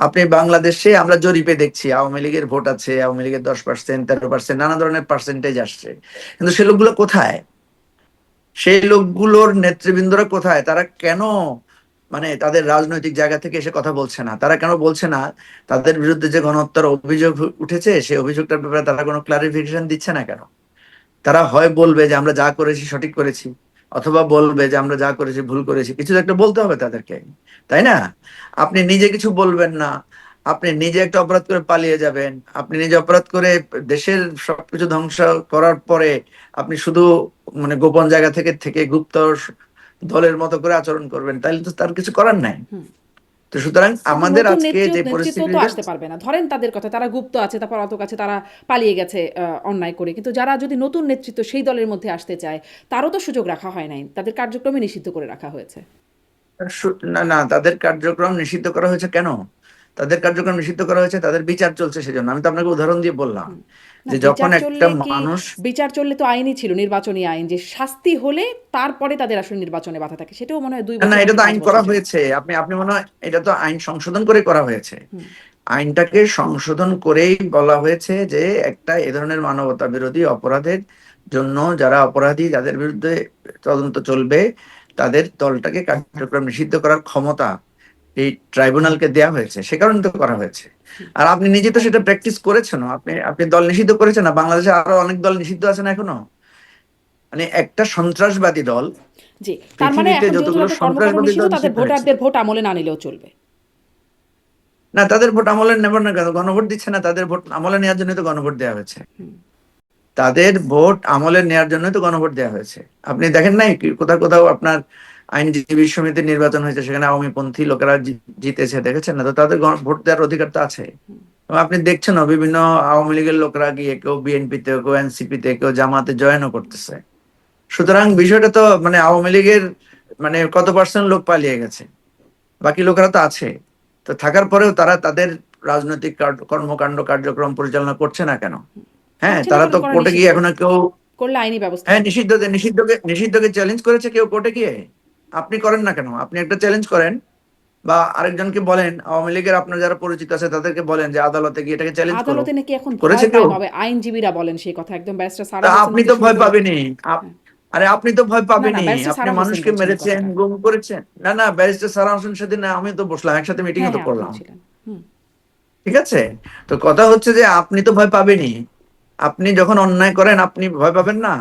আপনি বাংলাদেশে আমরা জরিপে দেখছি আওয়ামী লীগের ভোট আছে, আওয়ামী লীগের 10%, 13%, নানা ধরনের পার্সেন্টেজ আসছে, কিন্তু সে লোকগুলো কোথায়? সেই লোকগুলোর নেতৃবৃন্দরা কোথায়? তারা কেন মানে তাদের রাজনৈতিক জায়গা থেকে এসে কথা বলছে না? তারা কেন বলছে না তাদের বিরুদ্ধে যে গণহত্যার অভিযোগ উঠেছে সেই অভিযোগটার ব্যাপারে তারা কোনো ক্লারিফিকেশন দিচ্ছে না কেন? তারা হয় বলবে যে আমরা যা করেছি সঠিক করেছি, অথবা বলবে যে আমরা যা করেছি ভুল করেছি, কিছু তো একটা বলতে হবে তাদেরকে, তাই না? আপনি নিজে কিছু বলবেন না, আপনি নিজে একটা অপরাধ করে পালিয়ে যাবেন, আপনি নিজে অপরাধ করে দেশের সবকিছু ধ্বংস করার পরে আপনি শুধু মানে গোপন জায়গা থেকে থেকে গুপ্ত দলের মতো করে আচরণ করবেন, তাইলে তো তার কিছু করার নাই। হুম। তো সুতরাং কিন্তু আমাদের নতুন আজকে যে নেতৃত্ব তো পরিস্থিতিতে, আসতে পারবে না, ধরেন তাদের কথা, তারা গুপ্ত আছে, তারপর অত কাছে তারা পালিয়ে গেছে অন্যায় করে, কিন্তু যারা যদি নতুন নেতৃত্ব সেই দলের মধ্যে আসতে চায় তারও তো সুযোগ রাখা হয় নাই, তাদের কার্যক্রমে নিষিদ্ধ করে রাখা হয়েছে। না না, তাদের কার্যক্রম নিষিদ্ধ করা হয়েছে কেন? তাদের কার্যক্রম নিষিদ্ধ করা হয়েছে, তাদের বিচার চলছে সেজন্য। আমি তো আপনাকে উদাহরণ দিয়ে বললাম হুম। না, যে যখন বিচার একটা চললে কি, মানুষ, বিচার চললে তো আইনই ছিল, নির্বাচনী আইন, যে শাস্তি হলে তারপরে তাদের আসলে নির্বাচনে বাধা থাকে, সেটাও মনে হয় দুই না না, বছর এটা নাকি তো পাঁচ আইন করা বছর যায়। হয়েছে, আপনি আপনি মনে হয় এটা তো আইন সংশোধন করে করা হয়েছে। হুম। আইনটাকে সংশোধন করেই বলা হয়েছে যে একটা এ ধরনের মানবতা বিরোধী অপরাধের জন্য যারা অপরাধী, যাদের বিরুদ্ধে তদন্ত চলবে, তাদের দলটাকে কার্যক্রম নিষিদ্ধ করার ক্ষমতা এই ট্রাইব্যুনালকে দেয়া হয়েছে, সে কারণে তো করা হয়েছে। আর আপনি নিজে তো সেটা প্র্যাকটিস করেছেন, আপনি আপনি দল নিষিদ্ধ করেছেন না? বাংলাদেশে আরো অনেক দল নিষিদ্ধ আছে না এখনো? মানে একটা সন্ত্রাসবাদী দল, জি। তার মানে পৃথিবীতে এখন যেহেতু যতগুলো তাদের কর্মকাণ্ড সন্ত্রাসবাদী নিষিদ্ধ, দল তাদের নিষিদ্ধ হয়েছে, ভোটারদের ভোট আমলে না নিলেও চলবে। না তাদের ভোট আমলে নেবেন না কেন? গণভোট দিচ্ছে না, তাদের ভোট আমলে নেওয়ার জন্য তো গণভোট দেওয়া হয়েছে। হুম। তাদের ভোট আমলে নেওয়ার জন্য তো গণভোট দেওয়া হয়েছে। আপনি দেখেন নাই কি কোথাও কোথাও আপনার আইনজীবী সমিতির নির্বাচন হয়েছে, সেখানে আওয়ামী পন্থী লোকেরা জিতেছে, দেখেছেন না? তো তাদের ভোট দেওয়ার অধিকার তো আছে। এবং আপনি দেখছেন না বিভিন্ন আওয়ামী লীগের লোকরা গিয়ে কেউ বিএনপিতে, কেউ এনসিপিতে, কেউ জামাতে জয়েনও করতেছে। সুতরাং বিষয়টা তো মানে আওয়ামী লীগের মানে কত পার্সেন্ট লোক পালিয়ে গেছে, বাকি লোকেরা তো আছে। তো থাকার পরেও তারা তাদের রাজনৈতিক কর্মকাণ্ড কার্যক্রম পরিচালনা করছে না কেন? হ্যাঁ, করছে না তারা কারণ তো করা কোর্টে গিয়ে নিষিদ্ধ, এখনো কেউ, করলে আইনি ব্যবস্থা হ্যাঁ হবে। নিষিদ্ধকে নিষিদ্ধকে নিষিদ্ধকে চ্যালেঞ্জ করেছে কেউ কোর্টে গিয়ে। আপনি করেন না কেন? আপনি একটা চ্যালেঞ্জ করেন, বা আরেকজনকে বলেন, আওয়ামী লীগের আপনার যারা পরিচিত আছে তাদেরকে বলেন যে আদালতে গিয়ে এটাকে চ্যালেঞ্জ করো। আদালতে নাকি এখন করেছে ভয় কেউ? পায়, হবে আইনজীবীরা বলেন সেই কথা, একদম ব্যারিস্টার তা সারা হোসেন আপনি থেকে তো শুরু ভয় করে। পাবেনই। হ্যাঁ। আরে আপনি তো ভয় না না, পাবেনই, ব্যারিস্টার আপনি সারা হোসেন মানুষকে বলছেন এই মেরেছেন, কথাটা। গুম করেছেন। না না, ব্যারিস্টার সারা হোসেন সেদিন আমি তো বসলাম একসাথে, মিটিং হ্যাঁ তো হ্যাঁ, আপনিও করলাম। ছিলেন। হুম। ঠিক আছে? তো কথা হচ্ছে যে আপনি তো ভয় পাবেনই। আপনি যখন অন্যায় করেন আপনি ভয় পাবেন না?